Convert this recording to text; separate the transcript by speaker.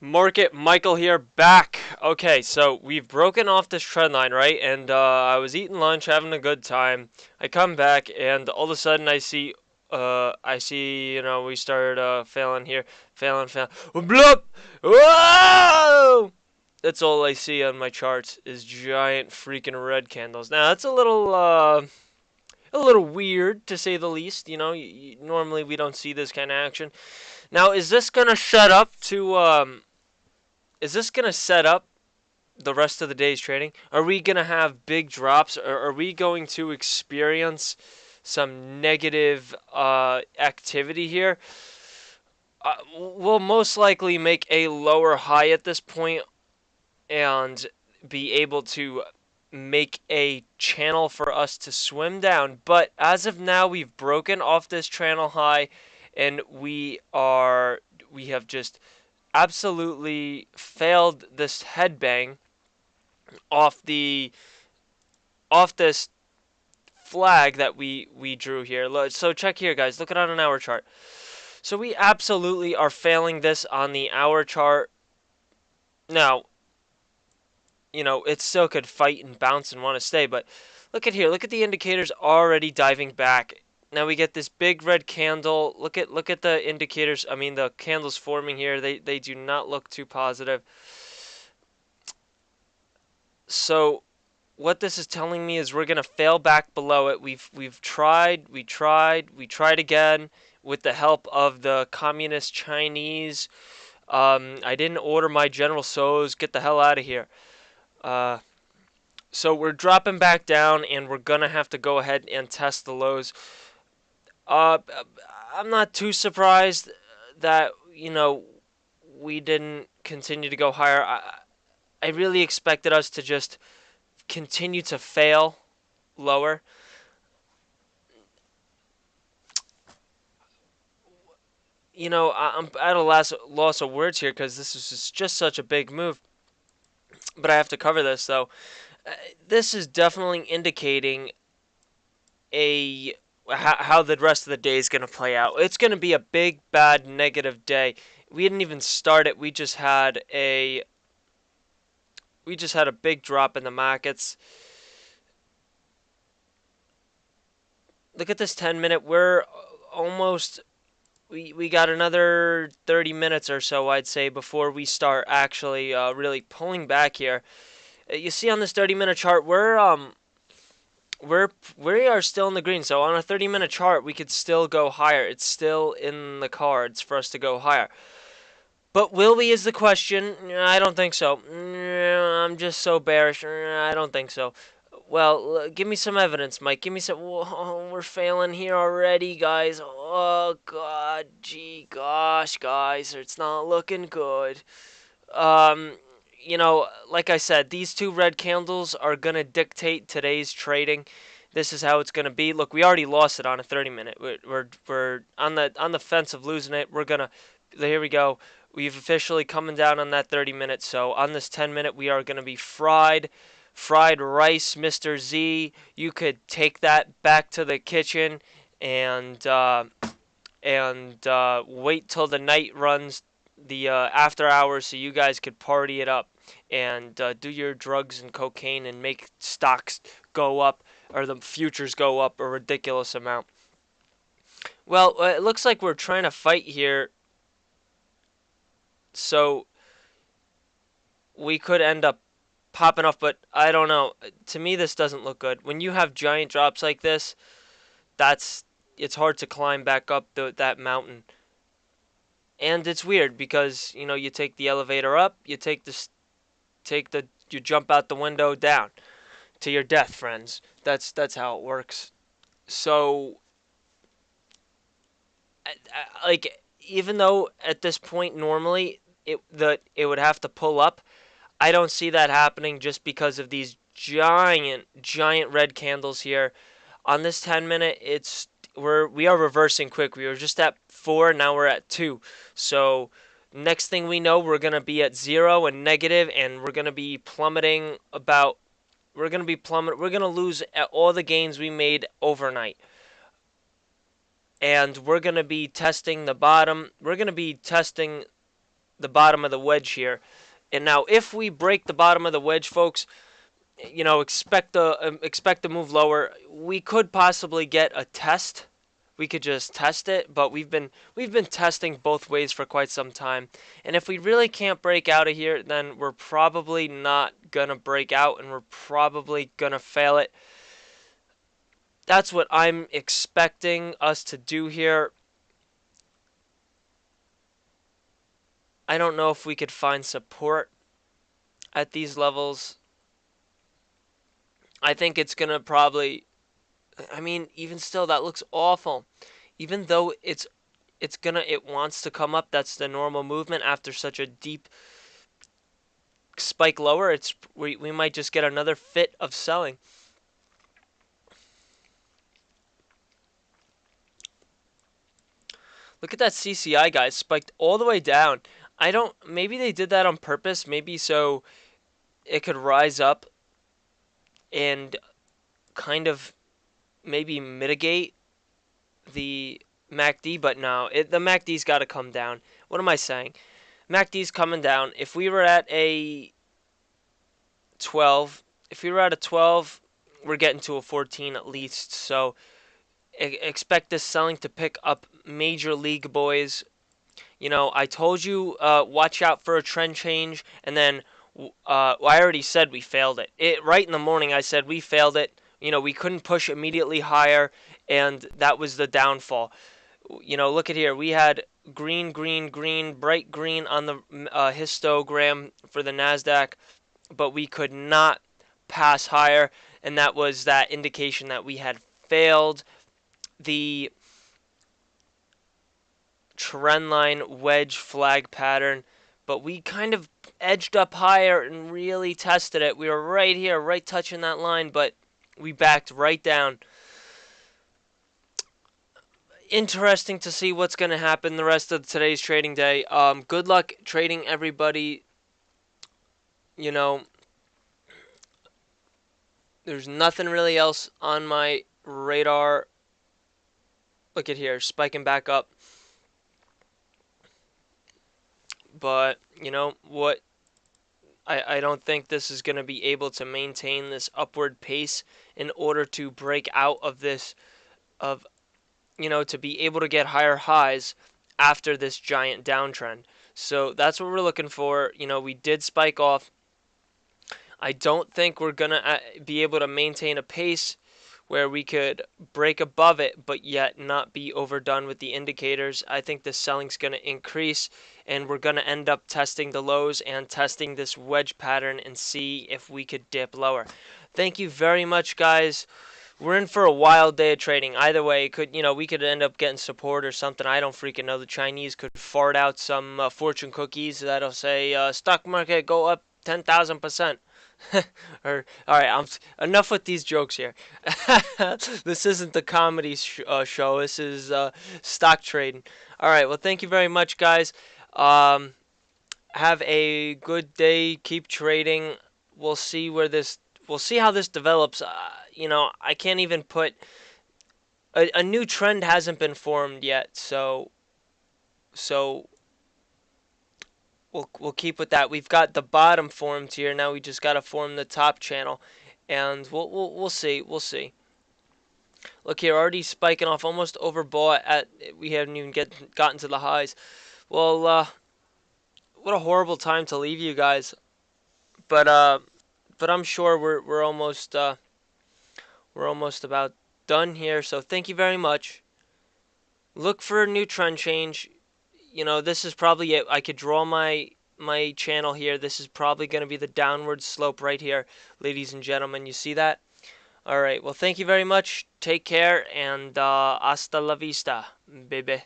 Speaker 1: Market Michael here, back. Okay, so we've broken off this trend line, right? And I was eating lunch, having a good time. I come back, and all of a sudden we started failing here, failing. Bloop! Whoa! That's all I see on my charts is giant freaking red candles. Now that's a little weird to say the least. Normally we don't see this kind of action. Now, is this gonna shut up to Is this going to set up the rest of the day's trading? Are we going to have big drops? Or are we going to experience some negative activity here? We'll most likely make a lower high at this point and be able to make a channel for us to swim down. But as of now, we've broken off this channel high, and we have just absolutely failed this headbang off this flag that we drew here. So check here, guys. Look at it on an hour chart. So we absolutely are failing this on the hour chart. Now, it still could fight and bounce and want to stay, but look at here. Look at the indicators already diving back. Now we get this big red candle. Look at the indicators. I mean, the candles forming here. They do not look too positive. So what this is telling me is we're gonna fail back below it. We tried again with the help of the communist Chinese. I didn't order my General So's. Get the hell out of here. So we're dropping back down, and we're gonna have to go ahead and test the lows. I'm not too surprised that we didn't continue to go higher. I really expected us to just continue to fail lower. I'm at a loss of words here because this is just such a big move. But I have to cover this, though. This is definitely indicating how the rest of the day is going to play out. It's going to be a big, bad, negative day. We didn't even start it. We just had a big drop in the markets. Look at this 10-minute. We're almost... We got another 30 minutes or so, I'd say, before we start actually really pulling back here. You see on this 30-minute chart, we are still in the green. So on a 30-minute chart, we could still go higher. It's still in the cards for us to go higher. But will we is the question. I don't think so. I'm just so bearish. I don't think so. Well, give me some evidence, Mike. Give me some... Whoa, we're failing here already, guys. Oh, God. Gee, gosh, guys. It's not looking good. Like I said, these two red candles are going to dictate today's trading. This is how it's going to be. Look, we already lost it on a 30-minute. We're on the fence of losing it. Here we go. We've officially coming down on that 30-minute. So on this 10-minute, we are going to be fried. Fried rice, Mr. Z. You could take that back to the kitchen and wait till the night runs, the after hours, so you guys could party it up and do your drugs and cocaine and make stocks go up, or the futures go up a ridiculous amount. Well, it looks like we're trying to fight here, so we could end up popping off, but I don't know. To me, this doesn't look good. When you have giant drops like this, it's hard to climb back up that mountain. And it's weird because, you take the elevator up, you you jump out the window down to your death, friends. That's how it works. So, like, even though at this point normally it would have to pull up, I don't see that happening just because of these giant red candles here. On this 10-minute, we are reversing quick. We were just at 4, now we're at 2. So Next thing we know, we're going to be at zero and negative, and we're going to be plummeting about. We're going to be plummeting. We're going to lose all the gains we made overnight. And we're going to be testing the bottom. We're going to be testing the bottom of the wedge here. And now, if we break the bottom of the wedge, folks, expect to move lower. We could possibly get a test. We could just test it, but we've been testing both ways for quite some time. And if we really can't break out of here, then we're probably not gonna break out, and we're probably gonna fail it. That's what I'm expecting us to do here. I don't know if we could find support at these levels. I think it's gonna probably. I mean, even still, that looks awful. Even though it wants to come up. That's the normal movement after such a deep spike lower. We might just get another fit of selling. Look at that CCI, guys, spiked all the way down. I don't. Maybe they did that on purpose. Maybe so it could rise up and kind of maybe mitigate the MACD, but no, the MACD's got to come down. What am I saying? MACD's coming down. If we were at a 12, we're getting to a 14 at least. So expect this selling to pick up major league, boys. I told you, watch out for a trend change, and then I already said we failed it. Right in the morning, I said we failed it. We couldn't push immediately higher, and that was the downfall. Look at here. We had green, green, green, bright green on the histogram for the Nasdaq, but we could not pass higher, and that was that indication that we had failed the trendline wedge flag pattern. But we kind of edged up higher and really tested it. We were right here, right touching that line, but we backed right down. Interesting to see what's going to happen the rest of today's trading day. Good luck trading, everybody. There's nothing really else on my radar. Look at here, spiking back up. But, what? I don't think this is going to be able to maintain this upward pace in order to break out of this, to be able to get higher highs after this giant downtrend. So that's what we're looking for. We did spike off. I don't think we're going to be able to maintain a pace where we could break above it, but yet not be overdone with the indicators. I think the selling's going to increase, and we're going to end up testing the lows and testing this wedge pattern and see if we could dip lower. Thank you very much, guys. We're in for a wild day of trading. Either way, we could end up getting support or something. I don't freaking know. The Chinese could fart out some fortune cookies that'll say stock market go up 10,000%. All right, enough with these jokes here. This isn't the comedy show. This is stock trading. All right, well, thank you very much, guys. Have a good day. Keep trading. We'll see how this develops. I can't even put a new trend hasn't been formed yet, so we'll keep with that. We've got the bottom formed here. Now we just got to form the top channel, and we'll see. We'll see. Look here, already spiking off, almost overbought. We haven't even gotten to the highs. Well, what a horrible time to leave you guys. But I'm sure we're almost about done here. So thank you very much. Look for a new trend change. This is probably it. I could draw my channel here. This is probably going to be the downward slope right here, ladies and gentlemen. You see that? All right. Well, thank you very much. Take care, and hasta la vista, baby.